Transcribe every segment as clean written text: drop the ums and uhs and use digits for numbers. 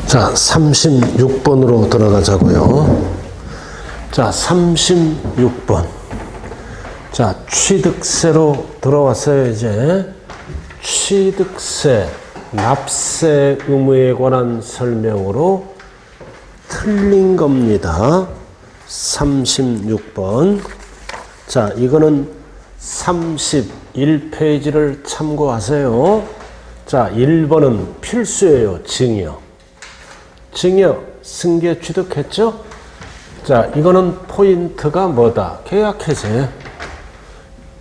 자, 36번으로 들어가자고요. 자, 36번. 자, 취득세로 들어왔어요, 이제. 취득세, 납세 의무에 관한 설명으로 틀린 겁니다. 36번. 자, 이거는 31페이지를 참고하세요. 자, 1번은 필수예요, 증여. 증여, 승계 취득했죠? 자, 이거는 포인트가 뭐다? 계약해제.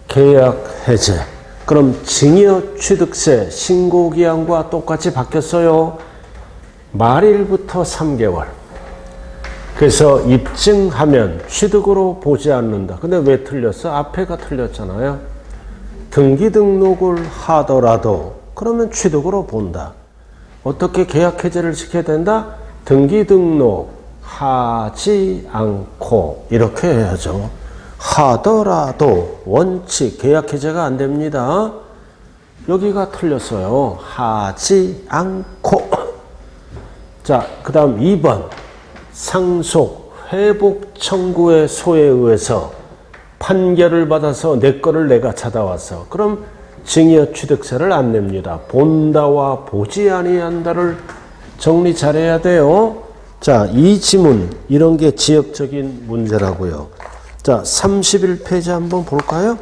계약해제. 그럼 증여 취득세 신고기한과 똑같이 바뀌었어요. 말일부터 3개월. 그래서 입증하면 취득으로 보지 않는다. 근데 왜 틀렸어? 앞에가 틀렸잖아요. 등기 등록을 하더라도 그러면 취득으로 본다. 어떻게 계약 해제를 시켜야 된다? 등기 등록 하지 않고 이렇게 해야죠. 하더라도 원칙 계약 해제가 안 됩니다. 여기가 틀렸어요. 하지 않고. 자, 그 다음 2번. 상속 회복 청구의 소에 의해서 판결을 받아서 내 거를 내가 찾아왔어. 그럼 증여 취득세를 안 냅니다. 본다와 보지 아니한다를 정리 잘해야 돼요. 자, 이 지문 이런 게 지역적인 문제라고요. 자, 31페이지 한번 볼까요?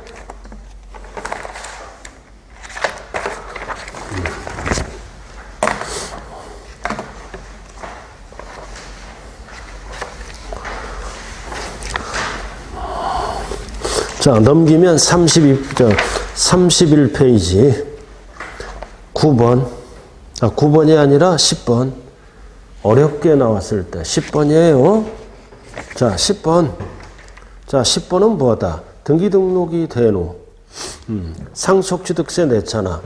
자, 넘기면 31페이지 9번. 9번이 아니라 10번. 어렵게 나왔을 때 10번이에요. 자, 10번. 자, 10번은 뭐다? 등기등록이 된후 상속취득세 냈잖아.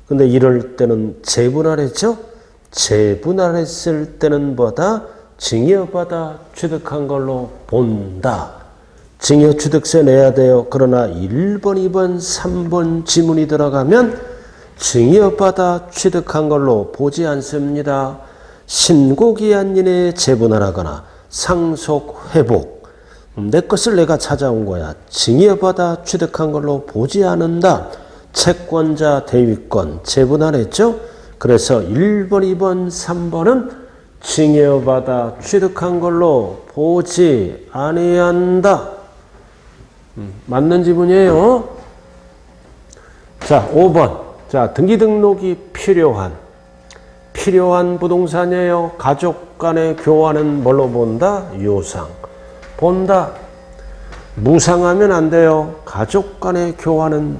근데 이럴 때는 재분할했죠? 재분할했을 때는 뭐다? 증여받아 취득한 걸로 본다. 증여 취득세 내야 돼요. 그러나 1번, 2번, 3번 지문이 들어가면 증여받아 취득한 걸로 보지 않습니다. 신고기한 이내에 재분할하거나 상속 회복. 내 것을 내가 찾아온 거야. 증여받아 취득한 걸로 보지 않는다. 채권자 대위권 재분할했죠? 그래서 1번, 2번, 3번은 증여받아 취득한 걸로 보지 아니한다. 맞는 지문이에요. 자, 5번. 자, 등기등록이 필요한 부동산이에요. 가족 간의 교환은 뭘로 본다? 유상. 본다. 무상하면 안 돼요. 가족 간의 교환은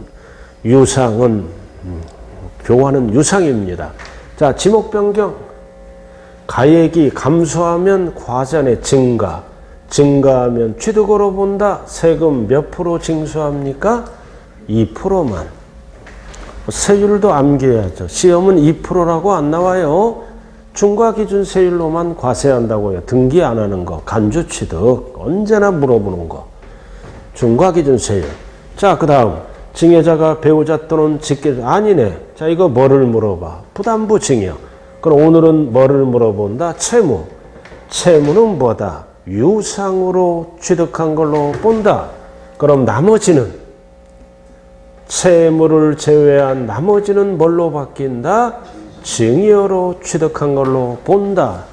유상입니다. 자, 지목 변경. 가액이 감소하면 과전의 증가. 증가하면 취득으로 본다. 세금 몇 프로 징수합니까? 2%만. 세율도 암기해야죠. 시험은 2%라고 안 나와요. 중과기준세율로만 과세한다고요. 등기 안 하는 거, 간주취득 언제나 물어보는 거. 중과기준세율. 자, 그 다음 증여자가 배우자 또는 직계 아니네. 자, 이거 뭐를 물어봐? 부담부 증여. 그럼 오늘은 뭐를 물어본다? 채무. 채무는 뭐다? 유상으로 취득한 걸로 본다. 그럼 나머지는 채무를 제외한 나머지는 뭘로 바뀐다? 증여로 취득한 걸로 본다.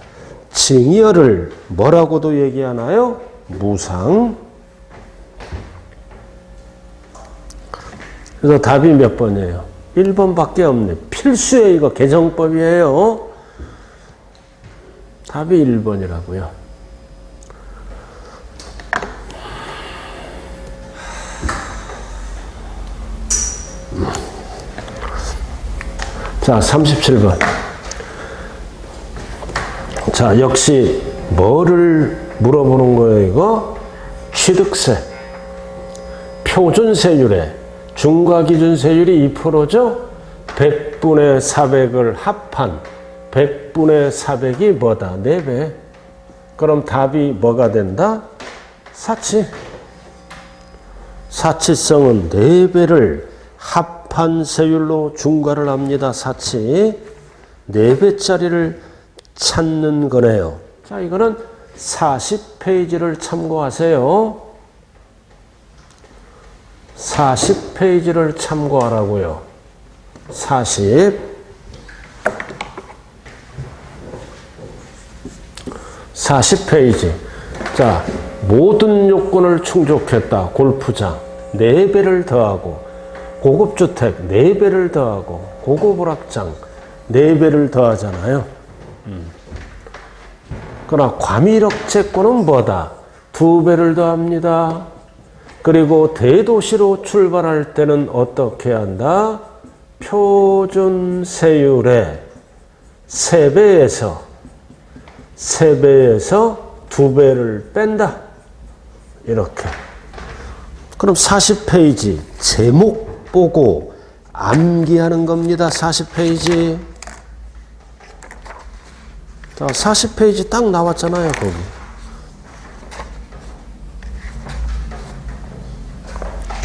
증여를 뭐라고도 얘기하나요? 무상. 그래서 답이 몇 번이에요? 1번밖에 없네. 필수예요. 이거 개정법이에요. 답이 1번이라고요. 자, 37번. 자, 역시 뭐를 물어보는 거예요, 이거? 취득세. 표준세율에 중과기준세율이 2%죠? 100분의 400을 합한 100분의 400이 뭐다? 4배. 그럼 답이 뭐가 된다? 사치. 사치성은 4배를 합한 세율로 중과를 합니다. 사치. 4배짜리를 찾는 거네요. 자, 이거는 40페이지를 참고하세요. 40페이지를 참고하라고요. 40페이지. 자, 모든 요건을 충족했다. 골프장 4배를 더하고, 고급주택 4배를 더하고, 고급 오락장 4배를 더하잖아요. 그러나 과밀억 채권은 뭐다? 2배를 더합니다. 그리고 대도시로 출발할 때는 어떻게 한다? 표준 세율의 3배에서 2배를 뺀다. 이렇게. 그럼 40페이지 제목 보고 암기하는 겁니다. 40페이지. 자, 40페이지 딱 나왔잖아요, 거기.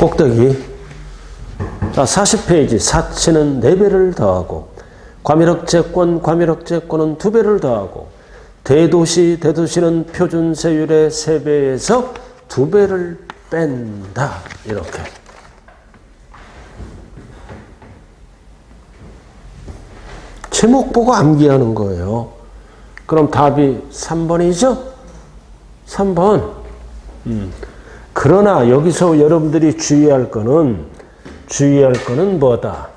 꼭대기. 자, 40페이지. 사치는 4배를 더하고, 과밀억채권은 2배를 더하고, 대도시는 표준세율의 3배에서 2배를 뺀다. 이렇게. 제목 보고 암기하는 거예요. 그럼 답이 3번이죠? 3번. 그러나 여기서 여러분들이 주의할 거는 뭐다?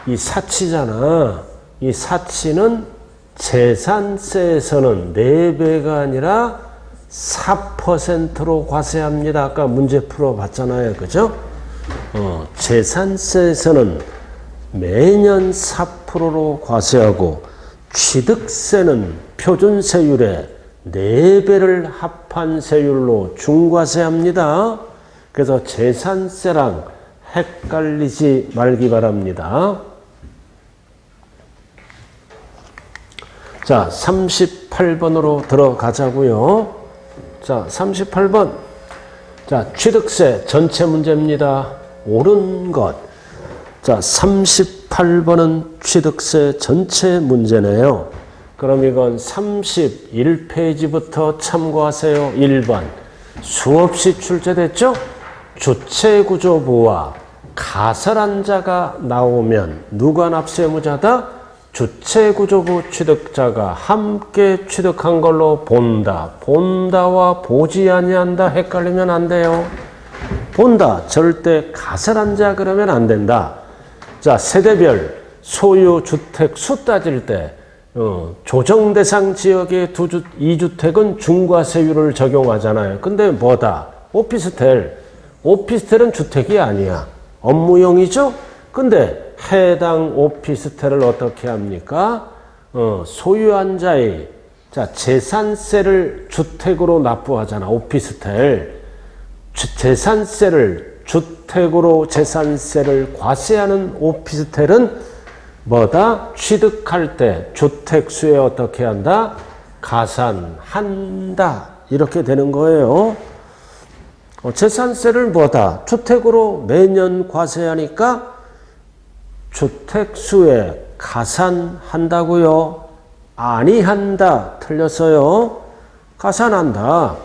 이 사치잖아. 이 사치는 재산세에서는 4배가 아니라 4%로 과세합니다. 아까 문제 풀어봤잖아요. 그죠? 재산세에서는 매년 4%로 과세하고, 취득세는 표준세율의 4배를 합한 세율로 중과세합니다. 그래서 재산세랑 헷갈리지 말기 바랍니다. 자, 38번으로 들어가자고요. 자, 38번. 자, 취득세 전체 문제입니다. 옳은 것. 자, 38번은 취득세 전체 문제네요. 그럼 이건 31페이지부터 참고하세요. 1번. 수없이 출제됐죠? 주체구조부와 가설한 자가 나오면 누가 납세의무자다? 주체구조부 취득자가 함께 취득한 걸로 본다. 본다와 보지 아니한다 헷갈리면 안 돼요. 본다. 절대 가설한 자 그러면 안 된다. 자, 세대별 소유 주택 수 따질 때 조정 대상 지역의 2주택은 중과세율을 적용하잖아요. 근데 뭐다? 오피스텔은 주택이 아니야. 업무용이죠? 근데 해당 오피스텔을 어떻게 합니까? 소유한 자의 재산세를 주택으로 납부하잖아. 오피스텔. 재산세를 과세하는 오피스텔은 뭐다? 취득할 때 주택수에 어떻게 한다? 가산한다. 이렇게 되는 거예요. 재산세를 뭐다? 주택으로 매년 과세하니까 주택수에 가산한다고요? 아니한다. 틀렸어요. 가산한다.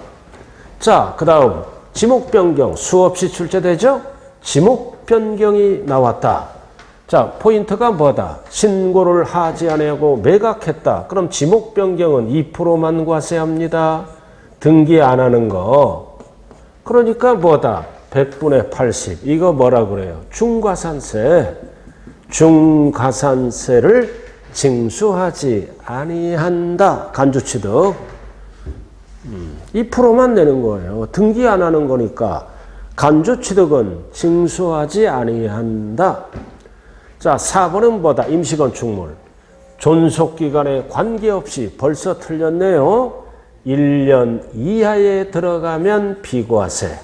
자, 그 다음 지목 변경 수없이 출제되죠? 지목 변경이 나왔다. 자, 포인트가 뭐다? 신고를 하지 아니하고 매각했다. 그럼 지목 변경은 2%만 과세합니다. 등기 안 하는 거. 그러니까 뭐다? 100분의 80. 이거 뭐라 그래요? 중과산세. 중과산세를 징수하지 아니한다. 간주취득. 2%만 내는 거예요. 등기 안 하는 거니까 간주취득은 징수하지 아니한다. 자, 4번은 뭐다? 임시건축물. 존속기간에 관계없이 벌써 틀렸네요. 1년 이하에 들어가면 비과세.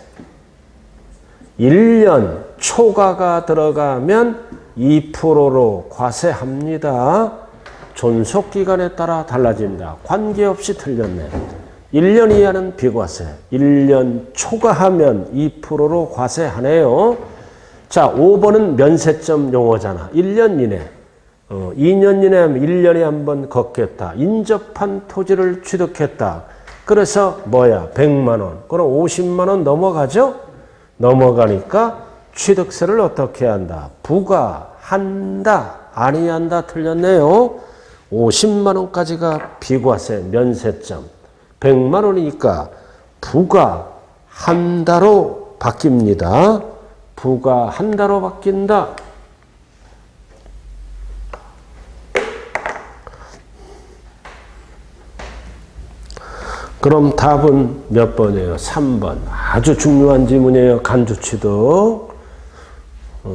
1년 초과가 들어가면 2%로 과세합니다. 존속기간에 따라 달라집니다. 관계없이 틀렸네. 1년 이하는 비과세. 1년 초과하면 2%로 과세하네요. 자, 5번은 면세점 용어잖아. 1년 이내. 2년 이내면 1년에 한 번 걷겠다. 인접한 토지를 취득했다. 그래서 뭐야? 100만 원. 그럼 50만 원 넘어가죠? 넘어가니까 취득세를 어떻게 한다? 부과한다. 아니한다. 틀렸네요. 50만 원까지가 비과세 면세점. 100만 원이니까 부과한다로 바뀝니다. 부과한다로 바뀐다. 그럼 답은 몇 번이에요? 3번. 아주 중요한 질문이에요. 간주취득.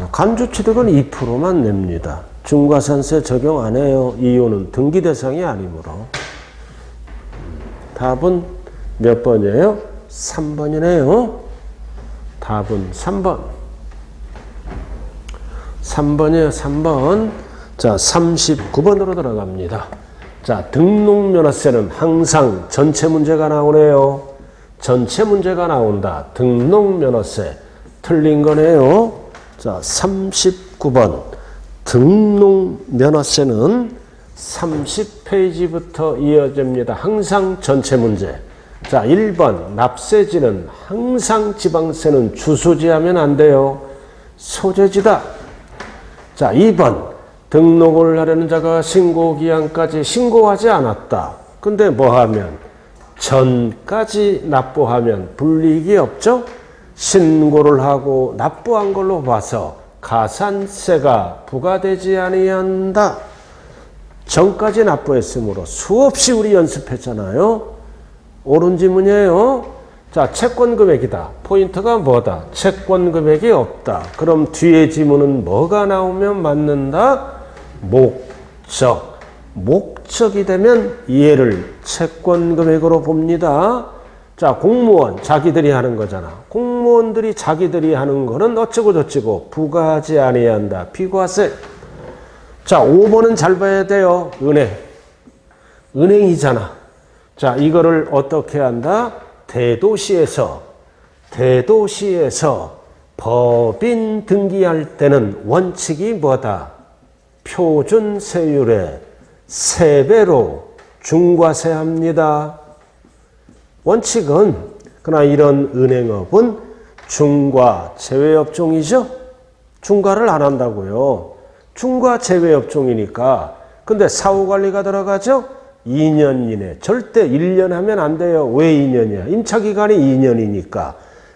간주취득은 2%만 냅니다. 중과산세 적용 안 해요. 이유는 등기 대상이 아니므로. 답은 몇 번이에요? 3번이네요. 답은 3번. 3번이에요. 3번. 자, 39번으로 들어갑니다. 자, 등록면허세는 항상 전체 문제가 나오네요. 전체 문제가 나온다. 등록면허세. 틀린 거네요. 자, 39번. 등록면허세는 30페이지부터 이어집니다. 항상 전체 문제. 자, 1번. 납세지는 항상 지방세는 주소지하면 안 돼요. 소재지다. 자, 2번. 등록을 하려는 자가 신고기한까지 신고하지 않았다. 근데 뭐 하면? 전까지 납부하면 불이익이 없죠? 신고를 하고 납부한 걸로 봐서 가산세가 부과되지 아니한다. 전까지 납부했으므로 수없이 우리 연습했잖아요. 옳은 지문이에요. 자, 채권 금액이다. 포인트가 뭐다? 채권 금액이 없다. 그럼 뒤에 지문은 뭐가 나오면 맞는다? 목적. 목적이 되면 얘를 채권 금액으로 봅니다. 자, 공무원 자기들이 하는 거잖아. 공무원들이 자기들이 하는 거는 어쩌고 저쩌고 부과하지 아니한다. 비과세. 자, 5번은 잘 봐야 돼요. 은행. 은행이잖아. 자, 이거를 어떻게 한다? 대도시에서 법인 등기할 때는 원칙이 뭐다? 표준 세율의 3배로 중과세합니다. 원칙은 그러나 이런 은행업은 중과 제외업종이죠. 중과를 안 한다고요. 중과 제외업종이니까. 근데 사후관리가 들어가죠. 2년 이내. 절대 1년 하면 안 돼요. 왜 2년이야? 임차기간이 2년이니까.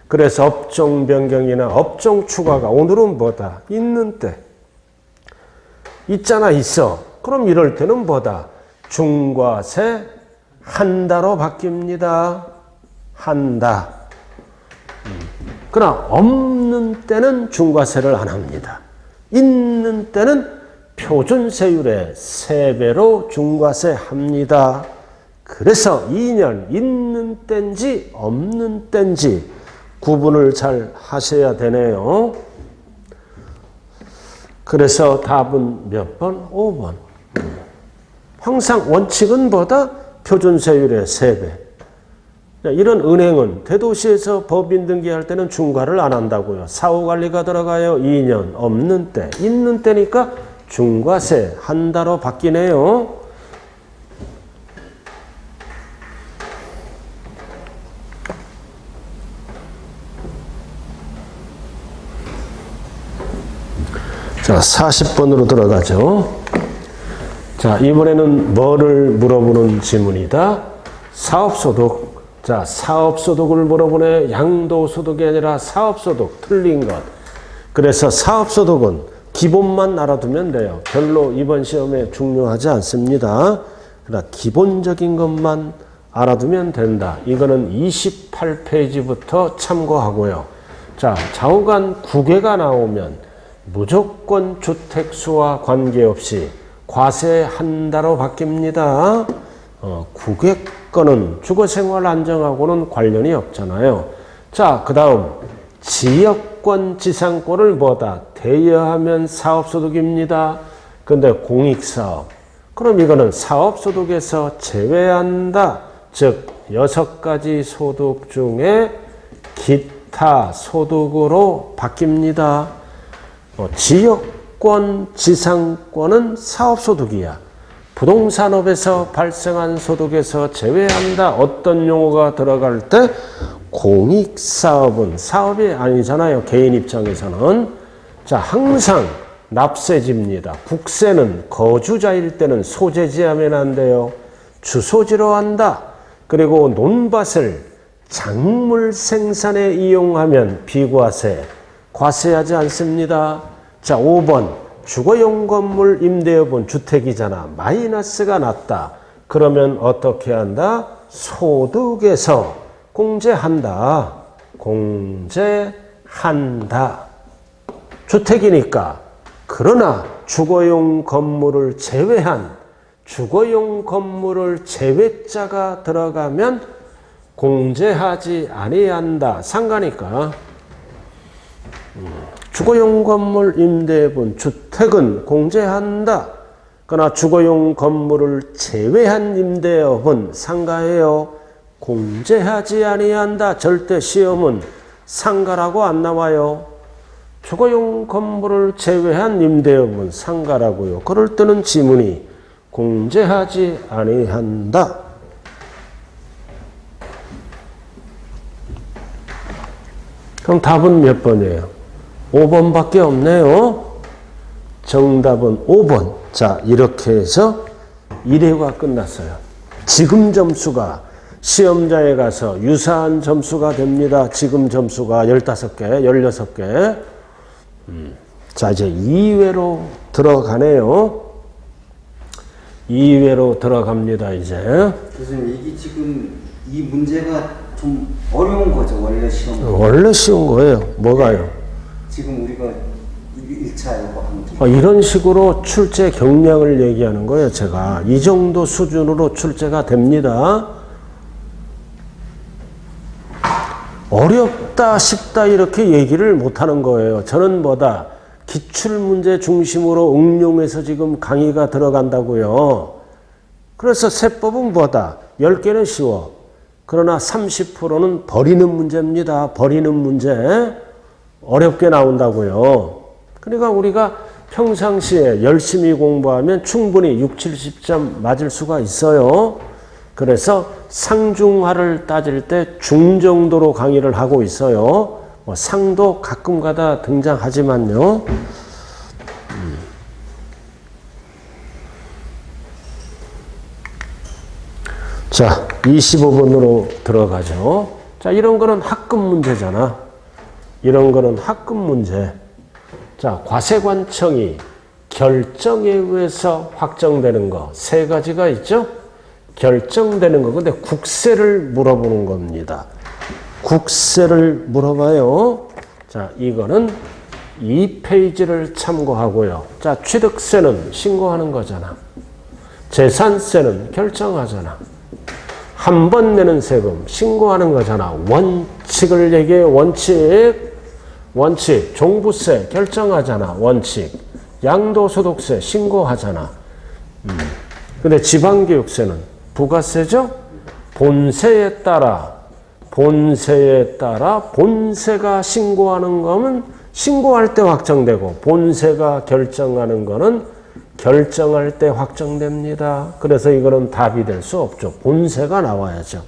그래서 업종 변경이나 업종 추가가 오늘은 뭐다? 있는 때. 있잖아, 있어. 그럼 이럴 때는 뭐다? 중과세 한다로 바뀝니다. 한다. 그러나 없는 때는 중과세를 안 합니다. 있는 때는 표준세율의 3배로 중과세 합니다. 그래서 2년 있는 때인지 없는 때인지 구분을 잘 하셔야 되네요. 그래서 답은 몇 번? 5번. 항상 원칙은 뭐다? 표준세율의 3배. 이런 은행은 대도시에서 법인 등기할 때는 중과를 안 한다고요. 사후관리가 들어가요. 2년 없는 때. 있는 때니까 중과세 한다로 바뀌네요. 자, 40번으로 들어가죠. 자, 이번에는 뭐를 물어보는 지문이다? 사업소득. 자, 사업소득을 물어보네. 양도소득이 아니라 사업소득. 틀린 것. 그래서 사업소득은 기본만 알아두면 돼요. 별로 이번 시험에 중요하지 않습니다. 그러나 기본적인 것만 알아두면 된다. 이거는 28페이지부터 참고하고요. 자, 좌우간 구개가 나오면 무조건 주택수와 관계없이 과세한다로 바뀝니다. 구개권은 주거생활 안정하고는 관련이 없잖아요. 자, 그 다음 지역권 지상권을 뭐다? 대여하면 사업소득입니다. 근데 공익사업. 그럼 이거는 사업소득에서 제외한다. 즉 6가지 소득 중에 기타 소득으로 바뀝니다. 지역 소유권, 지상권은 사업소득이야. 부동산업에서 발생한 소득에서 제외한다. 어떤 용어가 들어갈 때 공익사업은 사업이 아니잖아요. 개인 입장에서는. 자, 항상 납세지입니다. 국세는 거주자일 때는 소재지하면 안 돼요. 주소지로 한다. 그리고 논밭을 작물 생산에 이용하면 비과세, 과세하지 않습니다. 자, 5번 주거용 건물 임대업은 주택이잖아. 마이너스가 났다. 그러면 어떻게 한다? 소득에서 공제한다. 공제한다. 주택이니까. 그러나 주거용 건물을 제외한 주거용 건물을 제외자가 들어가면 공제하지 아니한다. 상가니까. 주거용 건물 임대분 주택은 공제한다. 그러나 주거용 건물을 제외한 임대업은 상가예요. 공제하지 아니한다. 절대 시험은 상가라고 안 나와요. 주거용 건물을 제외한 임대업은 상가라고요. 그럴 때는 지문이 공제하지 아니한다. 그럼 답은 몇 번이에요? 5번밖에 없네요. 정답은 5번. 자, 이렇게 해서 1회가 끝났어요. 지금 점수가 시험장에 가서 유사한 점수가 됩니다. 지금 점수가 15개, 16개. 자, 이제 2회로 들어가네요. 2회로 들어갑니다, 이제. 교수님, 이게 지금 이 문제가 좀 어려운 거죠, 원래 시험. 원래 쉬운 거예요. 뭐가요? 네. 지금 우리가 1차 이거 한 게. 이런 식으로 출제 경량을 얘기하는 거예요, 제가. 이 정도 수준으로 출제가 됩니다. 어렵다, 쉽다 이렇게 얘기를 못하는 거예요. 저는 뭐다? 기출문제 중심으로 응용해서 지금 강의가 들어간다고요. 그래서 세법은 뭐다? 10개는 쉬워. 그러나 30%는 버리는 문제입니다. 버리는 문제. 어렵게 나온다고요. 그러니까 우리가 평상시에 열심히 공부하면 충분히 60, 70점 맞을 수가 있어요. 그래서 상중하를 따질 때 중정도로 강의를 하고 있어요. 상도 가끔가다 등장하지만요. 자, 25번으로 들어가죠. 자, 이런 거는 학급 문제잖아. 이런 거는 학급 문제. 자, 과세관청이 결정에 의해서 확정되는 거 세 가지가 있죠. 결정되는 거. 근데 국세를 물어보는 겁니다. 국세를 물어봐요. 자, 이거는 2페이지를 참고하고요. 자, 취득세는 신고하는 거잖아. 재산세는 결정하잖아. 한 번 내는 세금 신고하는 거잖아. 원칙을 얘기해. 원칙. 종부세 결정하잖아. 원칙. 양도소득세 신고하잖아. 근데 지방교육세는 부가세죠? 본세에 따라 본세가 신고하는 거면 신고할 때 확정되고 본세가 결정하는 거는 결정할 때 확정됩니다. 그래서 이거는 답이 될 수 없죠. 본세가 나와야죠.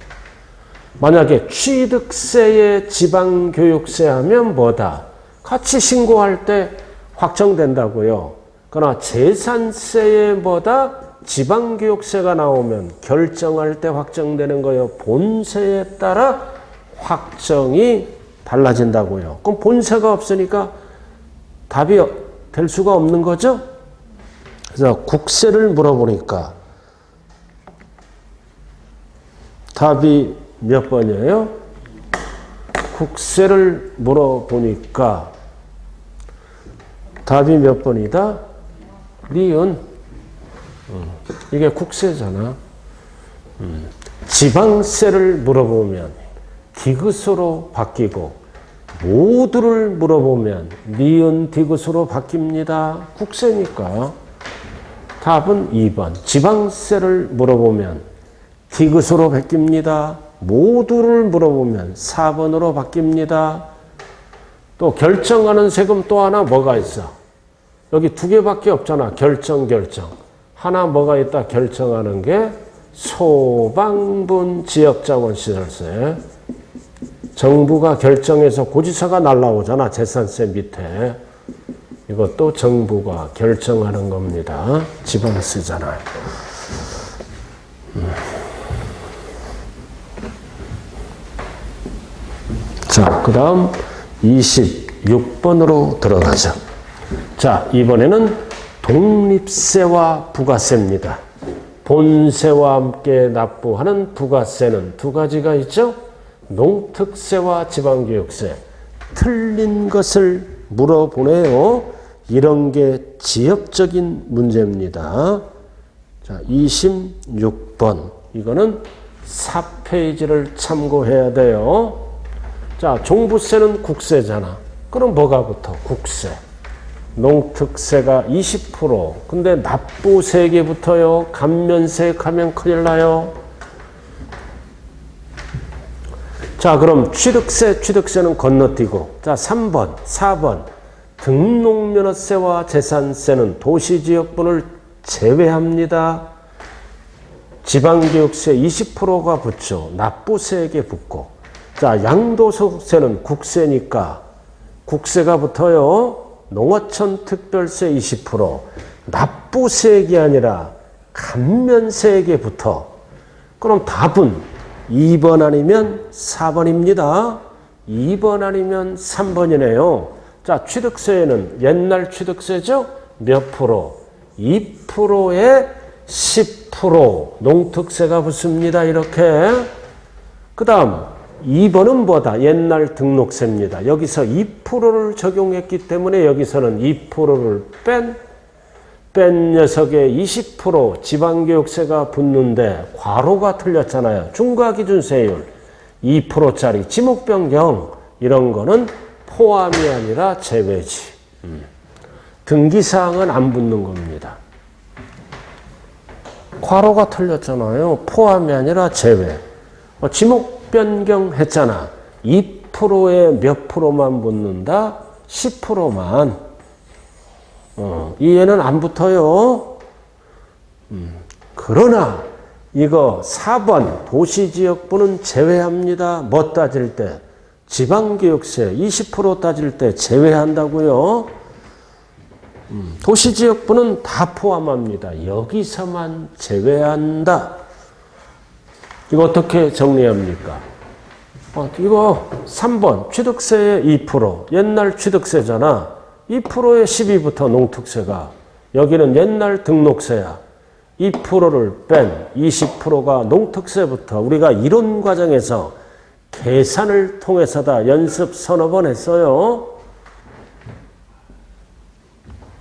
만약에 취득세에 지방교육세 하면 뭐다? 같이 신고할 때 확정된다고요. 그러나 재산세에 뭐다? 지방교육세가 나오면 결정할 때 확정되는 거예요. 본세에 따라 확정이 달라진다고요. 그럼 본세가 없으니까 답이 될 수가 없는 거죠? 그래서 국세를 물어보니까 답이 몇 번이에요? 국세를 물어보니까 답이 몇 번이다? 니은. 이게 국세잖아. 지방세를 물어보면 디귿으로 바뀌고 모두를 물어보면 니은 디귿으로 바뀝니다. 국세니까. 답은 2번. 지방세를 물어보면 디귿으로 바뀝니다. 모두를 물어보면 4번으로 바뀝니다. 또 결정하는 세금 또 하나 뭐가 있어? 여기 두 개밖에 없잖아. 결정. 하나 뭐가 있다? 결정하는 게 소방분 지역자원시설세. 정부가 결정해서 고지서가 날라오잖아. 재산세 밑에. 이것도 정부가 결정하는 겁니다. 지방세잖아요. 자, 그 다음 26번으로 들어가죠. 자, 이번에는 독립세와 부가세입니다. 본세와 함께 납부하는 부가세는 두 가지가 있죠. 농특세와 지방교육세. 틀린 것을 물어보네요. 이런 게 지역적인 문제입니다. 자, 26번. 이거는 4페이지를 참고해야 돼요. 자, 종부세는 국세잖아. 그럼 뭐가 붙어? 국세. 농특세가 20%. 근데 납부세액이 붙어요. 감면세액 하면 큰일 나요. 자, 그럼 취득세는 건너뛰고. 자, 3번, 4번. 등록면허세와 재산세는 도시지역분을 제외합니다. 지방교육세 20%가 붙죠. 납부세액에 붙고. 자, 양도소득세는 국세니까 국세가 붙어요. 농어촌 특별세 20%. 납부세액이 아니라 감면세액에 붙어. 그럼 답은 2번 아니면 4번입니다. 2번 아니면 3번이네요. 자, 취득세에는 옛날 취득세죠? 몇 프로? 2%에 10% 농특세가 붙습니다. 이렇게. 그 다음 2번은 뭐다? 옛날 등록세입니다. 여기서 2%를 적용했기 때문에 여기서는 2%를 뺀 녀석에 20% 지방교육세가 붙는데 괄호가 틀렸잖아요. 중과기준세율 2%짜리 지목변경 이런 거는 포함이 아니라 제외지. 등기사항은 안 붙는 겁니다. 괄호가 틀렸잖아요. 포함이 아니라 제외. 지목 변경했잖아. 2%에 몇 프로만 붙는다? 10%만. 이해는 안 붙어요. 그러나 이거 4번 도시지역부는 제외합니다. 뭐 따질 때? 지방교육세 20% 따질 때 제외한다고요. 도시지역부는 다 포함합니다. 여기서만 제외한다. 이거 어떻게 정리합니까? 이거 3번 취득세의 2%. 옛날 취득세잖아. 2%에 12부터 농특세가. 여기는 옛날 등록세야. 2%를 뺀 20%가 농특세부터. 우리가 이론 과정에서 계산을 통해서다 연습 서너 번 했어요.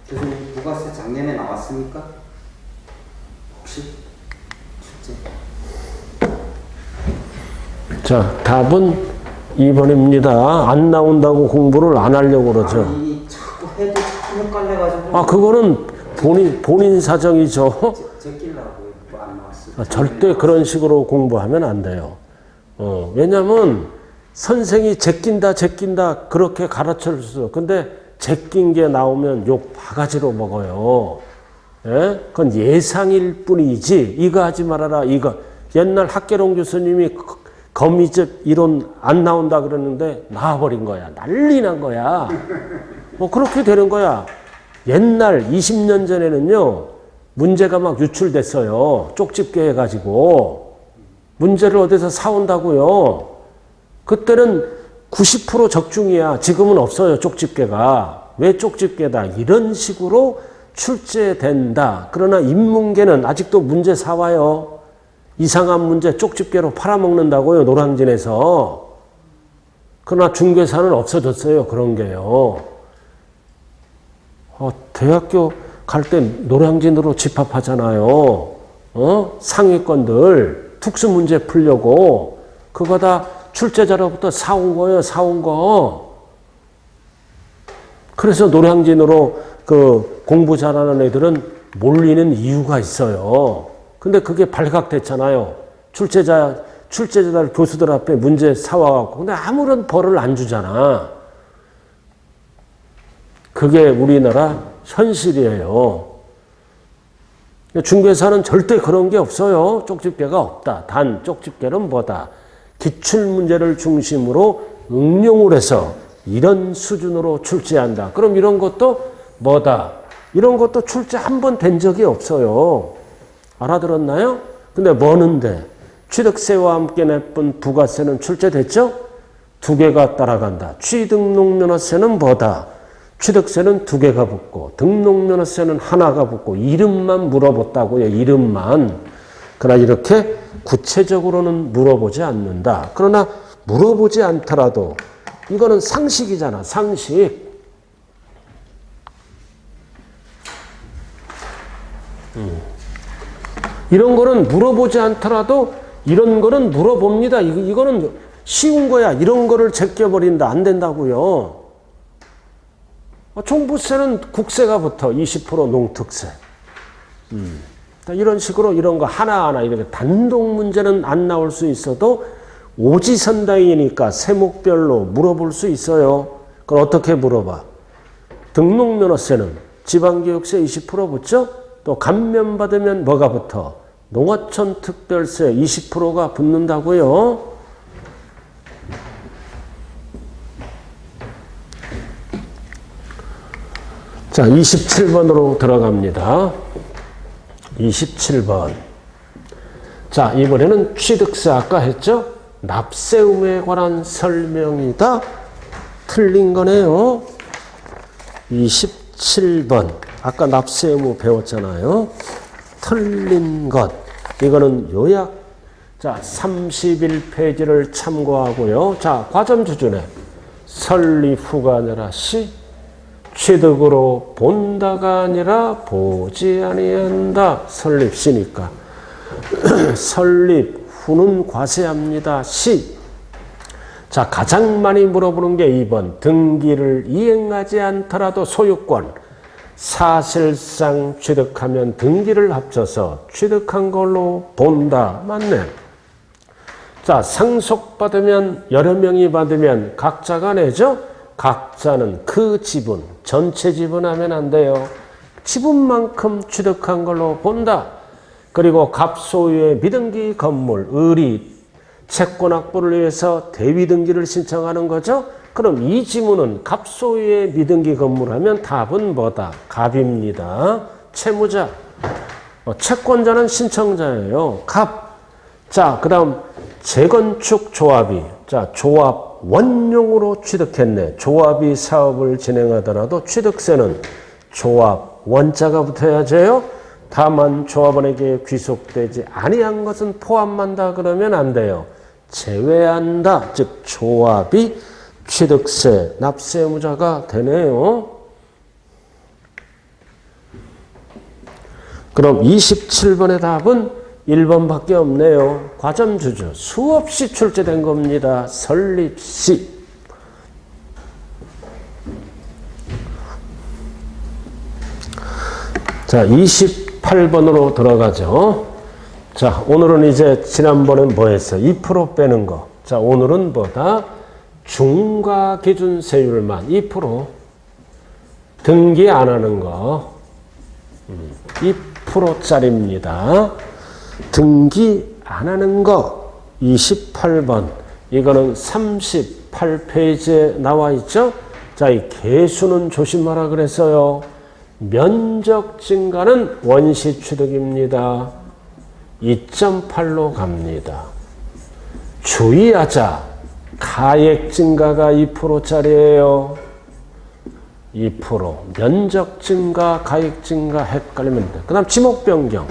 교수님, 부가세 작년에 나왔습니까? 혹시? 출제? 자, 답은 2번입니다. 안 나온다고 공부를 안 하려고 그러죠. 아니, 자꾸 해도 자꾸 헷갈려가지고. 그거는 본인 사정이죠. 제끼려고 안 나왔어요. 절대 그런 식으로 공부하면 안 돼요. 왜냐면 선생이 제낀다 그렇게 가르쳐 줬어. 근데 제낀 게 나오면 욕 바가지로 먹어요. 예? 그건 예상일 뿐이지. 이거 하지 말아라. 이거. 옛날 학계롱 교수님이 거미집 이론 안 나온다 그러는데 나와버린 거야. 난리 난 거야. 뭐 그렇게 되는 거야. 옛날 20년 전에는요. 문제가 막 유출됐어요. 쪽집게 해가지고. 문제를 어디서 사온다고요. 그때는 90% 적중이야. 지금은 없어요. 쪽집게가. 왜 쪽집게다. 이런 식으로 출제된다. 그러나 인문계는 아직도 문제 사와요. 이상한 문제 쪽집게로 팔아먹는다고요. 노량진에서. 그러나 중개사는 없어졌어요. 그런 게요. 대학교 갈 때 노량진으로 집합하잖아요. 상위권들 특수문제 풀려고. 그거 다 출제자로부터 사온 거예요. 사온 거. 그래서 노량진으로 그 공부 잘하는 애들은 몰리는 이유가 있어요. 근데 그게 발각됐잖아요. 출제자들 교수들 앞에 문제 사와갖고. 근데 아무런 벌을 안 주잖아. 그게 우리나라 현실이에요. 중개사는 절대 그런 게 없어요. 쪽집게가 없다. 단 쪽집게는 뭐다? 기출문제를 중심으로 응용을 해서 이런 수준으로 출제한다. 그럼 이런 것도 뭐다? 이런 것도 출제 한 번 된 적이 없어요. 알아들었나요? 근데 뭐는데? 취득세와 함께 내쁜 부가세는 출제됐죠? 두 개가 따라간다. 취등록면허세는 뭐다? 취득세는 두 개가 붙고 등록면허세는 하나가 붙고 이름만 물어봤다고요. 이름만. 그러나 이렇게 구체적으로는 물어보지 않는다. 그러나 물어보지 않더라도 이거는 상식이잖아. 상식. 이런 거는 물어보지 않더라도 이런 거는 물어봅니다. 이거는 쉬운 거야. 이런 거를 제껴버린다. 안 된다고요. 종부세는 국세가 붙어. 20% 농특세. 이런 식으로 이런 거 하나하나 이렇게 단독 문제는 안 나올 수 있어도 오지선다이니까 세목별로 물어볼 수 있어요. 그걸 어떻게 물어봐? 등록면허세는 지방교육세 20% 붙죠? 또 감면받으면 뭐가 붙어? 농어촌 특별세 20%가 붙는다고요. 자, 27번으로 들어갑니다. 27번. 자, 이번에는 취득세 아까 했죠? 납세 의무에 관한 설명이다. 틀린 거네요. 27번. 아까 납세 의무 배웠잖아요. 틀린 것. 이거는 요약. 자, 31페이지를 참고하고요. 자, 과점 주준에 설립 후가 아니라 시. 취득으로 본다가 아니라 보지 아니한다. 설립시니까. 설립 후는 과세합니다. 시. 자, 가장 많이 물어보는 게 2번. 등기를 이행하지 않더라도 소유권. 사실상 취득하면 등기를 합쳐서 취득한 걸로 본다. 맞네. 자, 상속받으면 여러 명이 받으면 각자가 내죠? 각자는 그 지분, 전체 지분하면 안 돼요. 지분만큼 취득한 걸로 본다. 그리고 갑소유의 미등기 건물, 의리, 채권 확보를 위해서 대위등기를 신청하는 거죠. 그럼 이 지문은 갑소유의 미등기 건물하면 답은 뭐다? 갑입니다. 채무자. 채권자는 신청자예요. 갑. 자, 그 다음 재건축 조합이. 자, 조합 원용으로 취득했네. 조합이 사업을 진행하더라도 취득세는 조합 원자가 붙어야죠. 다만 조합원에게 귀속되지 아니한 것은 포함한다 그러면 안 돼요. 제외한다. 즉 조합이 취득세, 납세 의무자가 되네요. 그럼 27번의 답은 1번밖에 없네요. 과점주주 수없이 출제된 겁니다. 설립시. 자, 28번으로 들어가죠. 자, 오늘은 이제 지난번엔 뭐 했어요? 2% 빼는 거. 자, 오늘은 뭐다? 중과 기준 세율만 2%. 등기 안 하는 거. 2%짜리입니다. 등기 안 하는 거 28번. 이거는 38페이지에 나와 있죠? 자, 이 개수는 조심하라 그랬어요. 면적 증가는 원시 취득입니다. 2.8로 갑니다. 주의하자. 가액 증가가 2%짜리예요. 2%. 면적 증가, 가액 증가 헷갈리면 돼. 그 다음 지목 변경.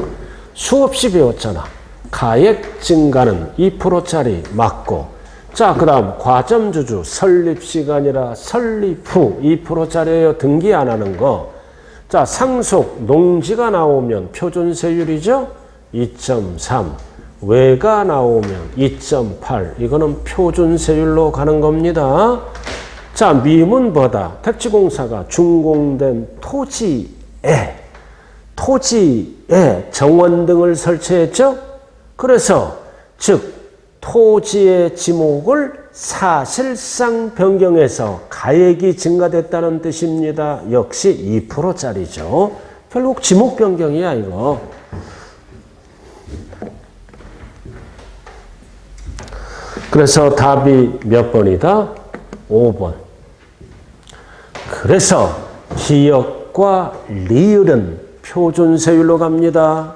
수없이 배웠잖아. 가액 증가는 2%짜리 맞고. 자, 그 다음 과점주주 설립 시간이라 설립 후 2%짜리예요. 등기 안 하는 거. 자, 상속 농지가 나오면 표준세율이죠. 2.3. 외가 나오면 2.8. 이거는 표준세율로 가는 겁니다. 자, 미음은 뭐다? 택지공사가 준공된 토지에 정원 등을 설치했죠. 그래서 즉 토지의 지목을 사실상 변경해서 가액이 증가됐다는 뜻입니다. 역시 2%짜리죠. 결국 지목 변경이야 이거. 그래서 답이 몇 번이다? 5번. 그래서 기역과 리을은 표준세율로 갑니다.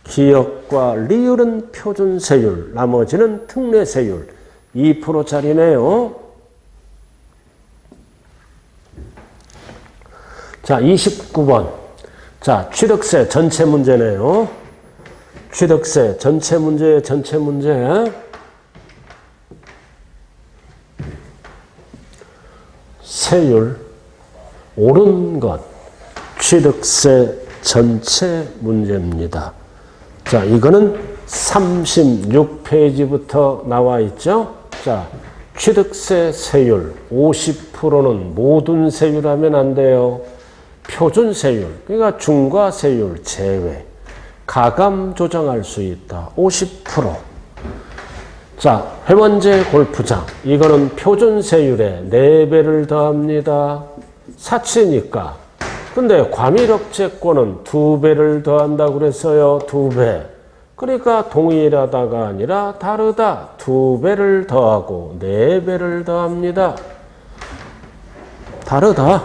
기역과 리을은 표준세율, 나머지는 특례세율. 2%짜리네요. 자, 29번. 자, 취득세 전체 문제네요. 취득세 전체 문제. 세율 옳은 것. 취득세 전체 문제입니다. 자, 이거는 36페이지부터 나와 있죠. 자, 취득세 세율 50%는 모든 세율하면 안 돼요. 표준세율, 그러니까 중과세율 제외. 가감 조정할 수 있다. 50%. 자, 회원제 골프장. 이거는 표준세율에 4배를 더합니다. 사치니까. 근데 과밀억제권은 2배를 더한다고 그랬어요. 2배. 그러니까 동일하다가 아니라 다르다. 2배를 더하고 4배를 더합니다. 다르다.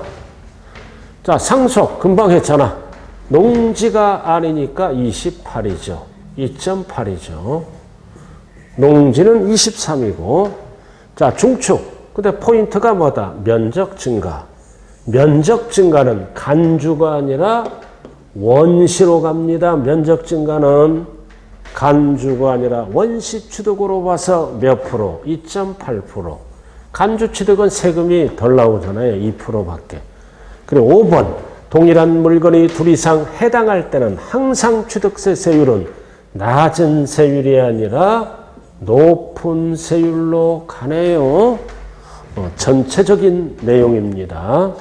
자, 상속 금방 했잖아. 농지가 아니니까 28이죠. 2.8이죠. 농지는 23이고. 자, 중축. 근데 포인트가 뭐다? 면적 증가. 면적 증가는 간주가 아니라 원시로 갑니다. 면적 증가는 간주가 아니라 원시 취득으로 봐서 몇 프로? 2.8%. 간주 취득은 세금이 덜 나오잖아요. 2%밖에. 그리고 5번. 동일한 물건이 둘 이상 해당할 때는 항상 취득세 세율은 낮은 세율이 아니라 높은 세율로 가네요. 전체적인 내용입니다.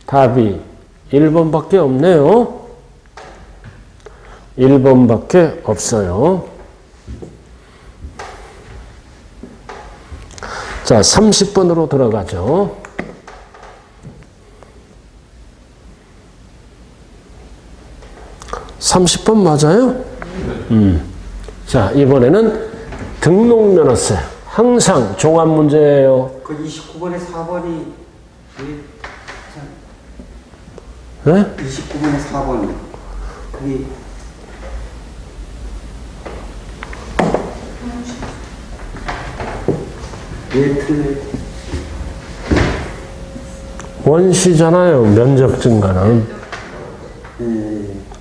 답이 1번밖에 없네요. 1번밖에 없어요. 자, 30번으로 들어가죠. (30번) 맞아요? 자, 이번에는 등록면허세. 항상 종합 문제예요. 그 29번에 4번이 네? 29번에 4번이 그게 왜 틀려? 원시잖아요. 면적 증가는.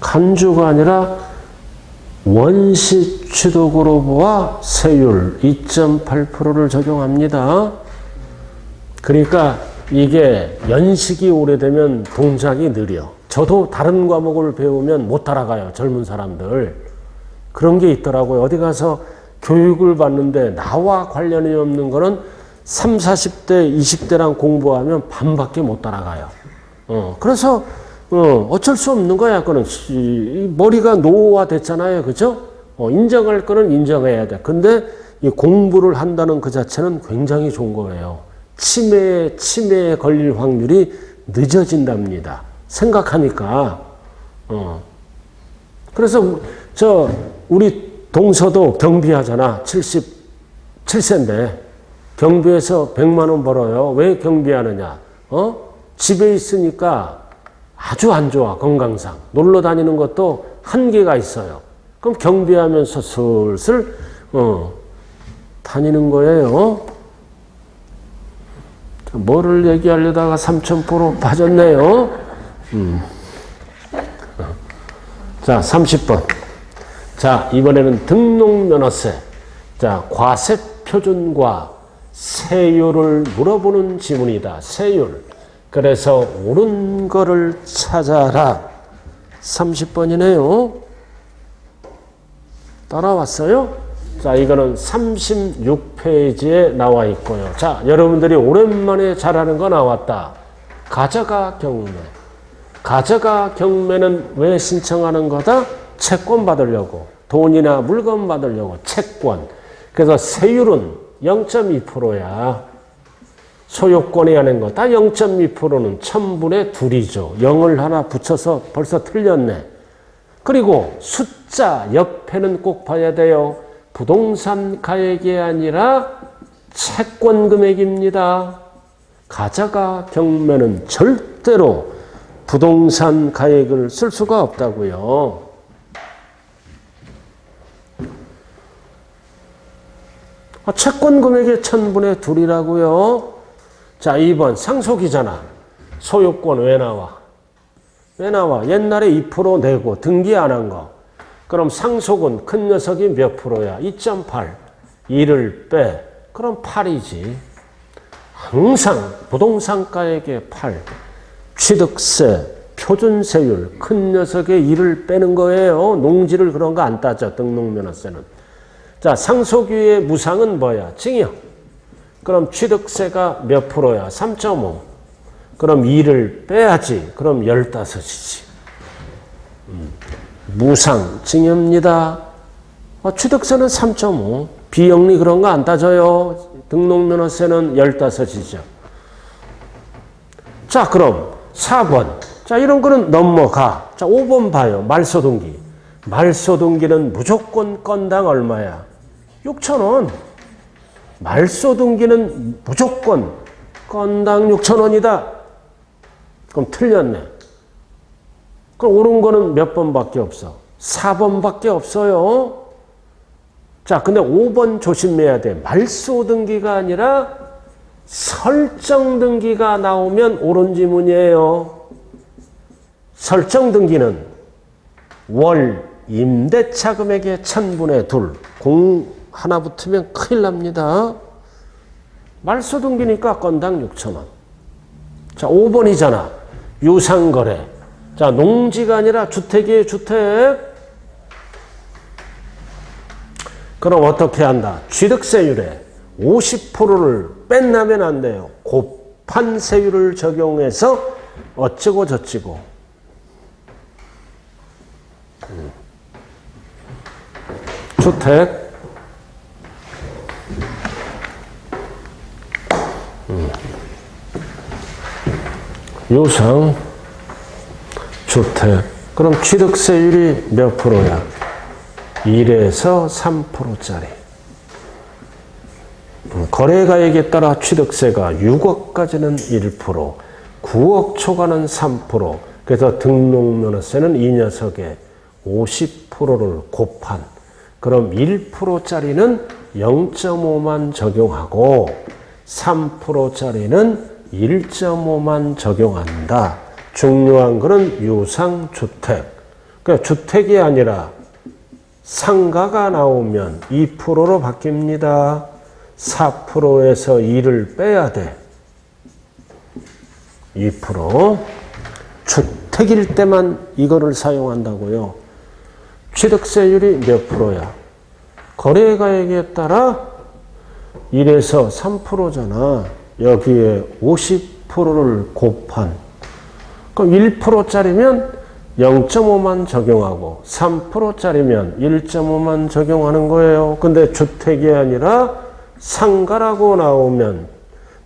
간주가 아니라 원시 취득으로 보아 세율 2.8%를 적용합니다. 그러니까 이게 연식이 오래되면 동작이 느려. 저도 다른 과목을 배우면 못 따라가요. 젊은 사람들. 그런 게 있더라고요. 어디 가서 교육을 받는데 나와 관련이 없는 거는 30, 40대, 20대랑 공부하면 반밖에 못 따라가요. 그래서 어쩔 수 없는 거야. 그거는 머리가 노화됐잖아요. 그죠? 인정할 거는 인정해야 돼. 근데 이 공부를 한다는 그 자체는 굉장히 좋은 거예요. 치매에 걸릴 확률이 늦어진답니다. 생각하니까. 그래서 우리 동서도 경비하잖아. 77세인데 경비에서 100만 원 벌어요. 왜 경비하느냐? 집에 있으니까 아주 안 좋아. 건강상. 놀러 다니는 것도 한계가 있어요. 그럼 경비하면서 슬슬 다니는 거예요. 뭐를 얘기하려다가 3000% 빠졌네요. 자, 30번. 자, 이번에는 등록면허세. 자, 과세 표준과 세율을 물어보는 지문이다. 세율. 그래서 옳은 거를 찾아라. 30번이네요. 따라왔어요? 자, 이거는 36페이지에 나와 있고요. 자, 여러분들이 오랜만에 잘하는 거 나왔다. 가져가 경매. 가져가 경매는 왜 신청하는 거다? 채권 받으려고. 돈이나 물건 받으려고 채권. 그래서 세율은 0.2%야. 소유권이 하는 거 다 0.2%는 1000분의 2이죠. 0을 하나 붙여서 벌써 틀렸네. 그리고 숫자 옆에는 꼭 봐야 돼요. 부동산 가액이 아니라 채권 금액입니다. 가자가 경매는 절대로 부동산 가액을 쓸 수가 없다고요. 채권 금액의 1000분의 2이라고요. 자, 2번 상속이잖아. 소유권 왜 나와? 왜 나와? 옛날에 2% 내고 등기 안 한 거. 그럼 상속은 큰 녀석이 몇 프로야? 2.8. 2를 빼. 그럼 8이지. 항상 부동산 가액의 8. 취득세, 표준세율, 큰 녀석의 2를 빼는 거예요. 농지를 그런 거 안 따져, 등록면허세는. 자, 상속유의 무상은 뭐야? 징역. 그럼 취득세가 몇 프로야? 3.5. 그럼 2를 빼야지. 그럼 15이지. 무상, 징역입니다. 취득세는 3.5. 비영리 그런 거 안 따져요. 등록면허세는 15이죠. 자, 그럼 4번. 자, 이런 거는 넘어가. 자, 5번 봐요. 말소등기. 말소등기는 무조건 건당 얼마야? 6,000원. 말소등기는 무조건 건당 6,000원이다. 그럼 틀렸네. 그럼 옳은 거는 몇 번밖에 없어? 4번밖에 없어요. 자, 근데 5번 조심해야 돼. 말소등기가 아니라 설정등기가 나오면 옳은 지문이에요. 설정등기는 월 임대차 금액의 1000분의 2. 공 하나 붙으면 큰일 납니다. 말소등기니까 건당 6,000원. 자, 5번이잖아. 유상거래. 자, 농지가 아니라 주택이에요, 주택. 그럼 어떻게 한다? 취득세율에 50%를 뺀다면 안 돼요. 곱한 세율을 적용해서 어쩌고 저쩌고. 주택. 유상, 주택. 그럼 취득세율이 몇 프로야? 1에서 3%짜리. 거래가액에 따라 취득세가 6억까지는 1%, 9억 초과는 3%. 그래서 등록면허세는 이 녀석의 50%를 곱한. 그럼 1%짜리는 0.5만 적용하고 3%짜리는 1.5만 적용한다. 중요한 거는 유상주택. 그러니까 주택이 아니라 상가가 나오면 2%로 바뀝니다. 4%에서 2를 빼야 돼. 2%. 주택일 때만 이거를 사용한다고요. 취득세율이 몇 프로야? 거래가액에 따라 1에서 3%잖아. 여기에 50%를 곱한. 그럼 1%짜리면 0.5만 적용하고 3%짜리면 1.5만 적용하는 거예요. 근데 주택이 아니라 상가라고 나오면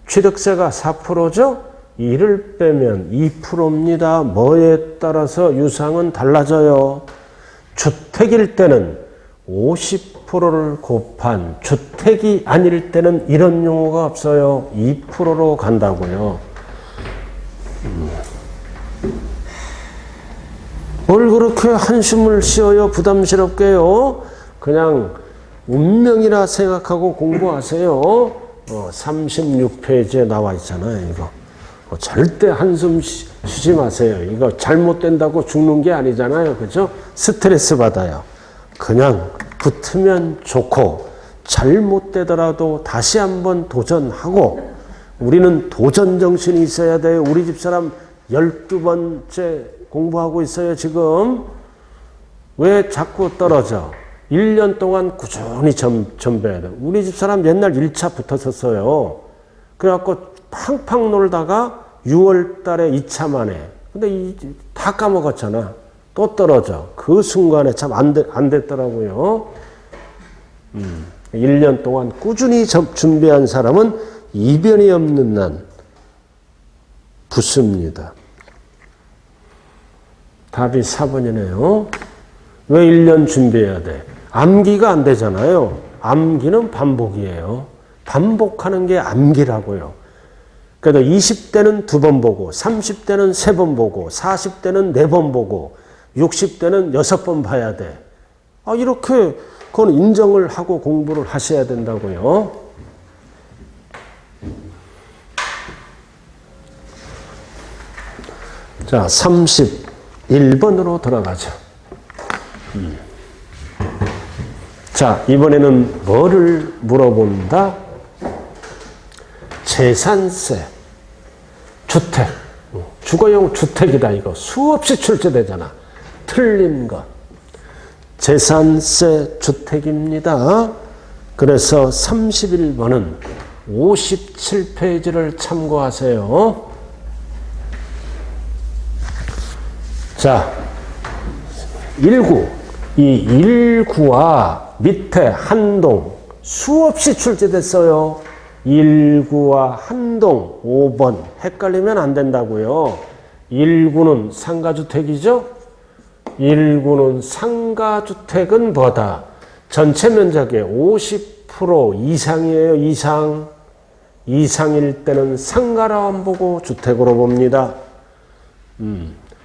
취득세가 4%죠? 2를 빼면 2%입니다. 뭐에 따라서 유상은 달라져요. 주택일 때는 50%를 곱한, 주택이 아닐 때는 이런 용어가 없어요. 2%로 간다고요. 뭘 그렇게 한숨을 쉬어요? 부담스럽게요. 그냥 운명이라 생각하고 공부하세요. 36페이지에 나와 있잖아요. 이거 절대 한숨 쉬지 마세요. 이거 잘못된다고 죽는 게 아니잖아요. 그죠? 스트레스 받아요. 그냥 붙으면 좋고 잘못되더라도 다시 한번 도전하고. 우리는 도전 정신이 있어야 돼요. 우리 집사람 12번째 공부하고 있어요, 지금. 왜 자꾸 떨어져? 1년 동안 꾸준히 전배해야 돼. 우리 집사람 옛날 1차 붙었었어요. 그래갖고 팡팡 놀다가 6월 달에 2차 만에. 근데 다 까먹었잖아. 또 떨어져. 그 순간에 참 안 됐더라고요. 1년 동안 꾸준히 준비한 사람은 이변이 없는 난 붙습니다. 답이 4번이네요. 왜 1년 준비해야 돼? 암기가 안 되잖아요. 암기는 반복이에요. 반복하는 게 암기라고요. 그래도 20대는 2번 보고, 30대는 3번 보고, 40대는 4번 보고, 60대는 6번 봐야 돼. 이렇게 그건 인정을 하고 공부를 하셔야 된다고요. 자, 31번으로 들어가죠. 자, 이번에는 뭐를 물어본다? 재산세, 주택, 주거용 주택이다. 이거 수없이 출제되잖아. 틀린 것. 재산세 주택입니다. 그래서 31번은 57페이지를 참고하세요. 자, 19. 이 19와 밑에 한동 수없이 출제됐어요. 19와 한동 5번 헷갈리면 안 된다고요. 19는 상가주택이죠. 19는 상가주택은 뭐다? 전체 면적의 50% 이상이에요. 이상일 때는 상가로 안 보고 주택으로 봅니다.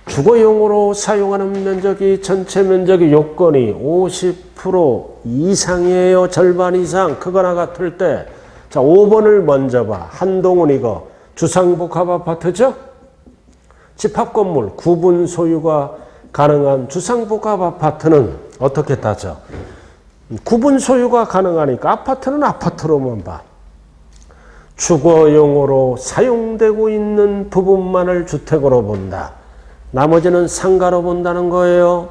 주거용으로 사용하는 면적이 전체 면적의 요건이 50% 이상이에요. 절반 이상. 크거나 같을 때. 자, 5번을 먼저 봐. 한동은 이거 주상복합아파트죠? 집합건물 구분 소유가 가능한 주상복합아파트는 어떻게 따져? 구분 소유가 가능하니까 아파트는 아파트로만 봐. 주거용으로 사용되고 있는 부분만을 주택으로 본다. 나머지는 상가로 본다는 거예요.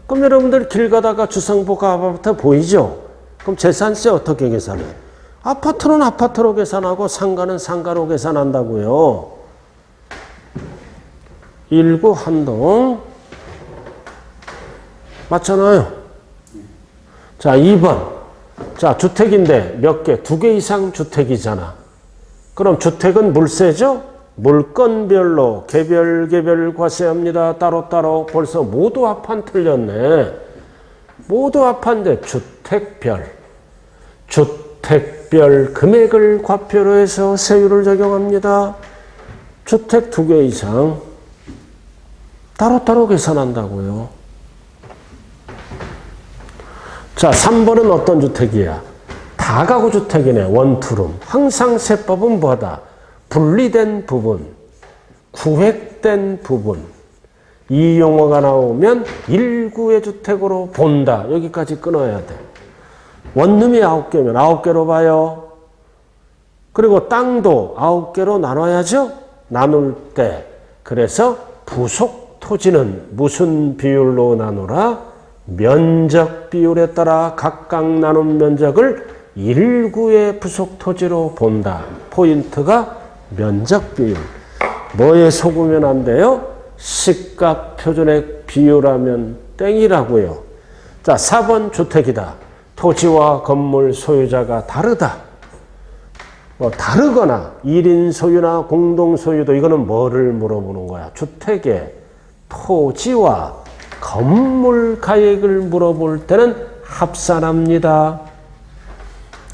그럼 여러분들 길 가다가 주상복합 아파트 보이죠? 그럼 재산세 어떻게 계산해? 아파트는 아파트로 계산하고 상가는 상가로 계산한다고요. 19 한동 맞잖아요. 자, 2번. 자, 주택인데 몇 개? 2개 이상 주택이잖아. 그럼 주택은 물세죠? 물건별로 개별 과세합니다. 따로따로. 벌써 모두 합한 틀렸네. 모두 합한데 주택별 금액을 과표로 해서 세율을 적용합니다. 주택 2개 이상 따로따로 계산한다고요. 자, 3번은 어떤 주택이야? 다가구 주택이네. 원투룸. 항상 세법은 뭐다? 분리된 부분, 구획된 부분. 이 용어가 나오면 1구의 주택으로 본다. 여기까지 끊어야 돼. 원룸이 9개면 9개로 봐요. 그리고 땅도 9개로 나눠야죠. 나눌 때. 그래서 부속 토지는 무슨 비율로 나누라? 면적 비율에 따라 각각 나눈 면적을 1구의 부속 토지로 본다. 포인트가 면적 비율. 뭐에 속으면 안 돼요? 시가 표준액 비율하면 땡이라고요. 자, 4번 주택이다. 토지와 건물 소유자가 다르다. 다르거나 1인 소유나 공동 소유도 이거는 뭐를 물어보는 거야? 주택의 토지와 건물 가액을 물어볼 때는 합산합니다.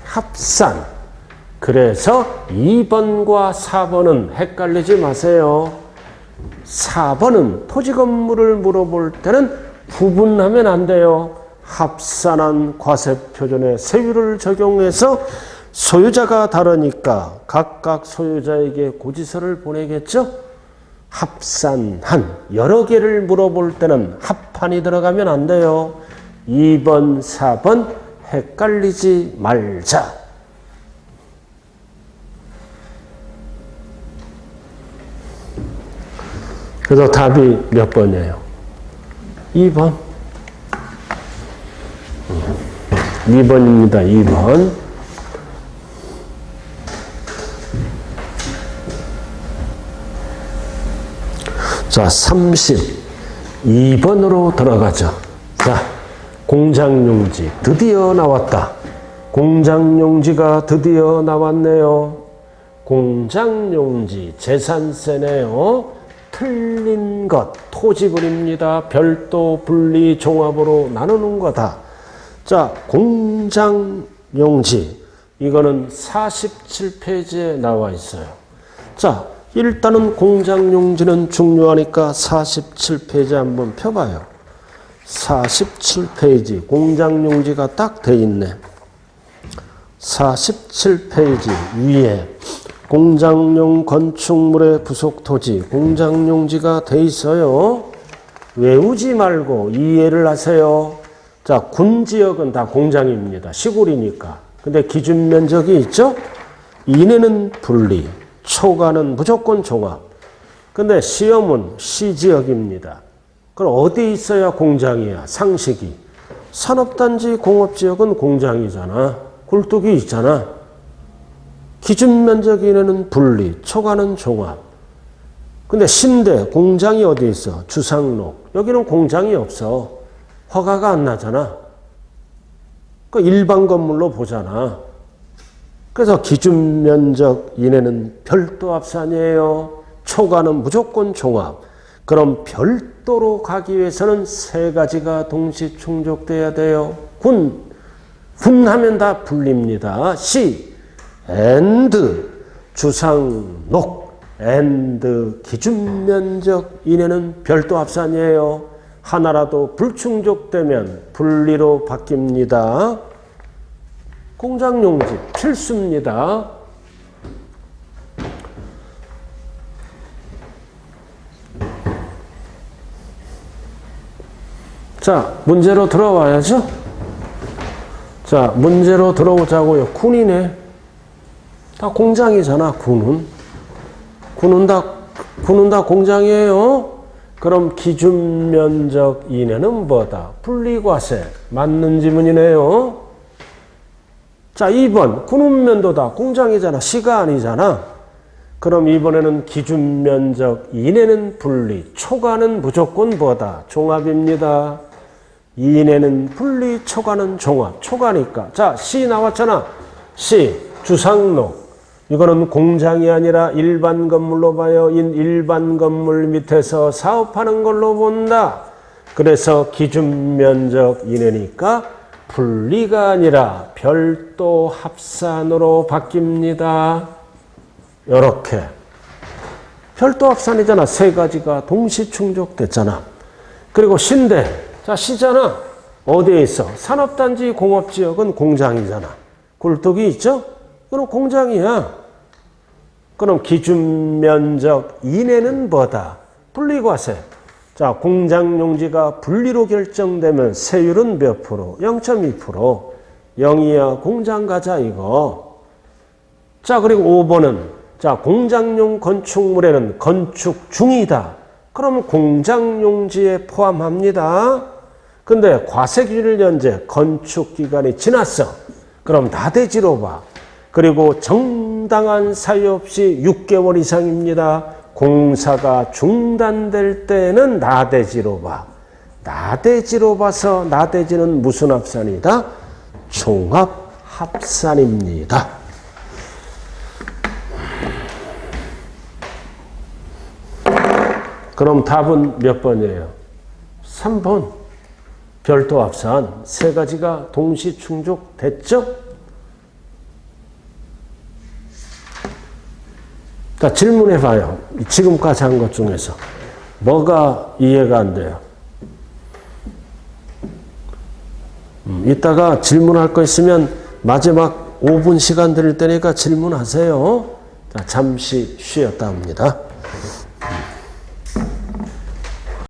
합산. 그래서 2번과 4번은 헷갈리지 마세요. 4번은 토지 건물을 물어볼 때는 구분하면 안 돼요. 합산한 과세표준의 세율을 적용해서 소유자가 다르니까 각각 소유자에게 고지서를 보내겠죠. 합산한 여러 개를 물어볼 때는 합한이 들어가면 안 돼요. 2번, 4번 헷갈리지 말자. 그래서 답이 몇 번이에요? 2번. 2번입니다. 2번. 자, 32번. 2번으로 들어가죠. 자, 공장용지 드디어 나왔다. 공장용지가 드디어 나왔네요. 공장용지 재산세네요. 틀린 것 토지분입니다. 별도 분리 종합으로 나누는 거다. 자, 공장용지 이거는 47페이지에 나와 있어요. 자, 일단은 공장용지는 중요하니까 47페이지 한번 펴봐요. 47페이지 공장용지가 딱 돼 있네. 47페이지 위에 공장용 건축물의 부속토지 공장용지가 돼 있어요. 외우지 말고 이해를 하세요. 자, 군지역은 다 공장입니다. 시골이니까. 근데 기준 면적이 있죠? 이내는 분리, 초과는 무조건 종합. 근데 시험은 시지역입니다. 그럼 어디 있어야 공장이야? 상식이. 산업단지 공업지역은 공장이잖아. 굴뚝이 있잖아. 기준 면적 이내는 분리, 초과는 종합. 근데 신대 공장이 어디 있어? 주상록. 여기는 공장이 없어. 허가가 안 나잖아. 그 일반 건물로 보잖아. 그래서 기준 면적 이내는 별도 합산이에요. 초과는 무조건 종합. 그럼 별도로 가기 위해서는 세 가지가 동시 충족돼야 돼요. 군하면 다 분립니다. 시, and, 주상록, and 기준 면적 이내는 별도 합산이에요. 하나라도 불충족되면 분리로 바뀝니다. 공장용지 필수입니다. 자, 문제로 들어와야죠. 자, 문제로 들어오자고요. 군이네. 다 공장이잖아, 군은. 군은 다 공장이에요. 그럼 기준 면적 이내는 뭐다? 분리과세. 맞는 지문이네요. 자, 2번. 군읍면도다. 공장이잖아. 시가 아니잖아. 그럼 이번에는 기준 면적 이내는 분리. 초과는 무조건 뭐다? 종합입니다. 이내는 분리, 초과는 종합. 초과니까. 자, 시 나왔잖아. 시. 주상록. 이거는 공장이 아니라 일반 건물로 봐요. 일반 건물 밑에서 사업하는 걸로 본다. 그래서 기준 면적 이내니까 분리가 아니라 별도 합산으로 바뀝니다. 이렇게. 별도 합산이잖아. 세 가지가 동시 충족됐잖아. 그리고 신대. 자, 시잖아. 어디에 있어? 산업단지 공업지역은 공장이잖아. 굴뚝이 있죠? 그럼 공장이야. 그럼 기준 면적 이내는 뭐다? 분리과세. 자, 공장용지가 분리로 결정되면 세율은 몇 프로? 0.2%. 0이야 공장 가자 이거. 자, 그리고 5번은 자, 공장용 건축물에는 건축 중이다. 그럼 공장용지에 포함합니다. 근데 과세 기준일 현재 건축 기간이 지났어. 그럼 나대지로 봐. 그리고 정당한 사유 없이 6개월 이상입니다. 공사가 중단될 때는 나대지로 봐. 나대지로 봐서 나대지는 무슨 합산이다? 종합합산입니다. 그럼 답은 몇 번이에요? 3번. 별도 합산. 세 가지가 동시 충족됐죠? 자, 질문해 봐요. 지금까지 한 것 중에서. 뭐가 이해가 안 돼요? 이따가 질문할 거 있으면 마지막 5분 시간 드릴 테니까 질문하세요. 자, 잠시 쉬었다 합니다.